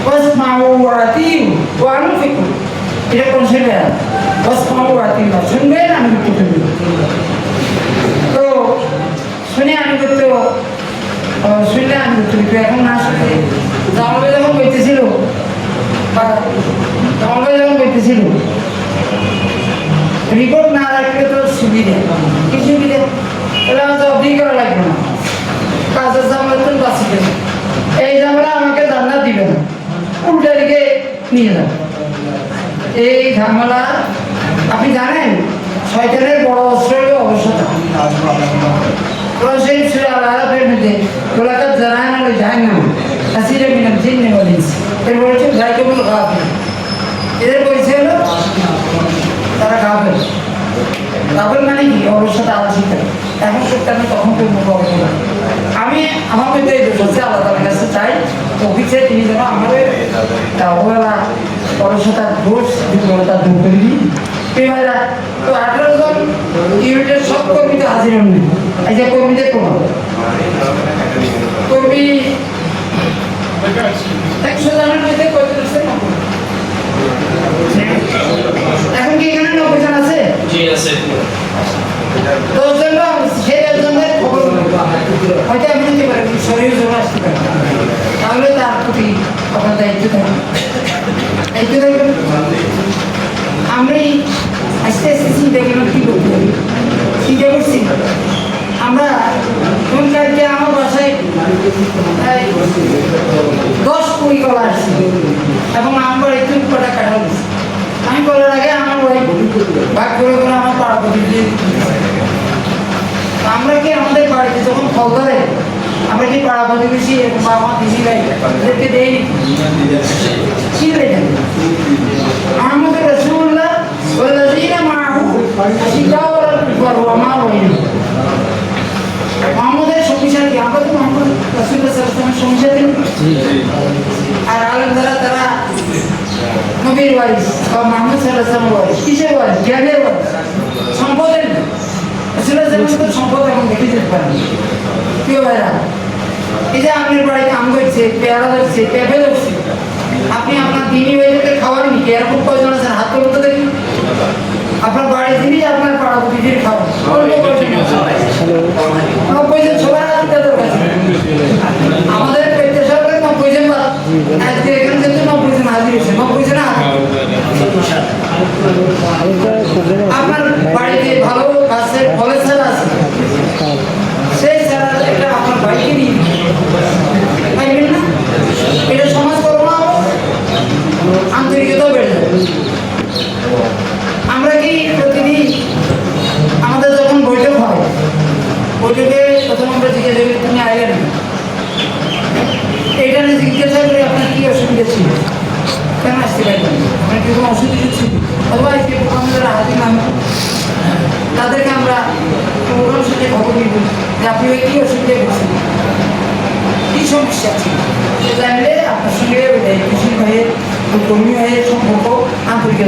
ওয়াসমাউ ওয়া আতিউ ওয়া আনফিকু, এটা কোন ছেলে? ওয়াসমাউ ওয়া আতিউ, শুনবেন আনুগত্য করবেন। তো শুনে আনুগত্য, শুনলে আনুগত্য করবে। এখন না শুনে জামাল যখন বলতেছিল, রিপোর্ট না রাখলে তো সুবিধা, কি সুবিধা? এটা তো অভিজ্ঞ করা লাগবে না, কাজের ঝামেলা তো বাঁচি দেবে। এই ঝামেলা আমাকে জান্নাত দিবে না, উল্টা দিকে নিয়ে যাবে। এই ঝামেলা আপনি জানেন, শয়তানের বড় অস্ত্র হলো অবসরতা। সেই সূরা আল-আরাফের মধ্যে ওলাকাদ জারানা লিজাহান্নাম কাসীরাম মিনাল জিন্নি ওয়াল ইনস, এর বলছে যাইকুমুল গাফিল। এদের পরিচয় হলো তারা গাফেল। গাফেল মানে কি? অবসরতা, আলসিতা। এখন সত্যি আমি তখন করবো অবসরতা। আমি আমার মধ্যে এই বলছি আল্লাহ তাআলার কাছে চাই অফিসে তিনি যেন আমাদের অবহেলা, অলসতার দোষ, দুর্বলতা দূর করে দিই। এবারে তো 18 জন ইউনিটের সব কর্মী তো হাজির হন। এই যে কর্মীদের প্রভাব, কর্মী 100 জনের মধ্যে কত আছে? এখন কি এখানে 90 জন আছে? জি আছে। 10 জন সেই 10 জনের খবর হয়তো আপনি নিতে পারেন, শরীর জমা আসতে পারেন, তাহলে তার প্রতি আপনার দায়িত্ব থাকবে। দায়িত্ব থাকবে। আমি আস্তে আস্তে চিন্তা করলাম কি করতে হবে। চিন্তা করছি আমরা কালকে আমার বাসায় 10-20 কলা আসছি এবং আমার একটু কটা কাটা দিচ্ছি। আমি কলার আগে আমার ওয়াইফ ভাগ করে করে আমার পাড়া প্রতিদিন। আমরা কি আমাদের বাড়িতে যখন ফল ধরে আমরা কি পাড়া প্রতিবেশী বা আমার দিদি ভাই এদেরকে দেই? কি দেয়? আমাদের রাসূলুল্লাহ ওয়াল্লাযীনা মাআহু আশিদ্দাউ আলাল কুফার ওয়া মা বাইনা, আমাদের শক্তিশালী। আমরা তো মোহাম্মদ রাসূলুল্লাহ সাল্লাল্লাহু আলাইহি ওয়াসাল্লামের শক্তিশালী। আর আলেম যারা, তারা নবীর ওয়ারিস বা মুহাম্মদ সাল্লাল্লাহু আলাইহি ওয়াসাল্লামের ওয়ারিস। কিসের ওয়ারিস? জ্ঞানের ওয়ারিস, সম্পদের। রাসূলুল্লাহ সাল্লাল্লাহু আলাইহি ওয়াসাল্লাম সম্পদ এখন দেখে যেতে পারেন। কেউ ভাইরা, এই যে আপনার বাড়িতে আম ধরছে, পেয়ারা ধরছে, পেঁপে ধরছে, আপনি আপনার দিনী ভাইদেরকে খাওয়াননি কি? এরকম কয়জন আছেন? হাত তুলতে দেখি। আপনার বাড়ির দিনই আপনার পাড়া প্রতিদিন খাওয়ান। 90 জন সবার হাতে দরকার। আমাদের পেটে সরকার 90 জন, আজকে এখানে কিন্তু 90 জন হাজির হয়েছে। 90 জন আপনার বাড়িতে ভালো গাছের ফলের চারা আছে, সেই চারা একটা আপনার বাড়িকে নিয়ে পাইবেন না? এটা সমাজ করবো না, আন্তরিকতাও বেড়ে যাবে। আমরা কি প্রতিদিন আমাদের যখন বৈঠক হয়, বৈঠকে প্রথম আমরা জিজ্ঞাসা করি তুমি আইলেন না? এইটা নিয়ে জিজ্ঞাসা করি আপনার কি অসুবিধা ছিল, কেন আসতে পারবেন, আপনার কি কোনো অসুবিধা ছিল? অথবা আজকে আমাদের হাজির নাম, তাদেরকে আমরা প্রোগ্রামের সাথে খবর দিব যে আপনি কি অসুবিধা করছেন, কি সমস্যা ছিল, জানলে আপনার সঙ্গে কৃষি ভাইয়ের কর্মী ভাইয়ের সম্পর্ক আন্তরিক।